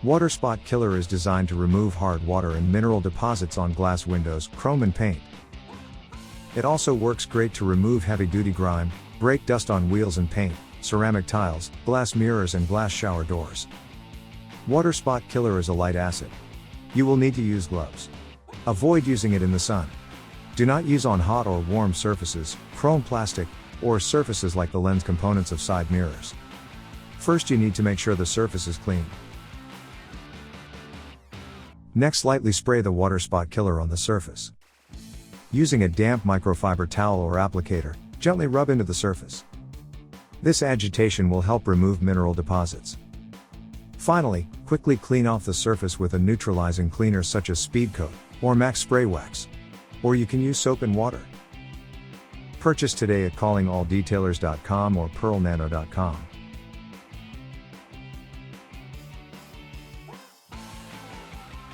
Waterspot Killer is designed to remove hard water and mineral deposits on glass windows, chrome and paint. It also works great to remove heavy-duty grime, brake dust on wheels and paint, ceramic tiles, glass mirrors and glass shower doors. Waterspot Killer is a light acid. You will need to use gloves. Avoid using it in the sun. Do not use on hot or warm surfaces, chrome plastic, or surfaces like the lens components of side mirrors. First, you need to make sure the surface is clean. Next, lightly spray the Waterspot Killer on the surface. Using a damp microfiber towel or applicator, gently rub into the surface. This agitation will help remove mineral deposits. Finally, quickly clean off the surface with a neutralizing cleaner such as Speed Coat or Max Spray Wax. Or you can use soap and water. Purchase today at callingalldetailers.com or pearlnano.com.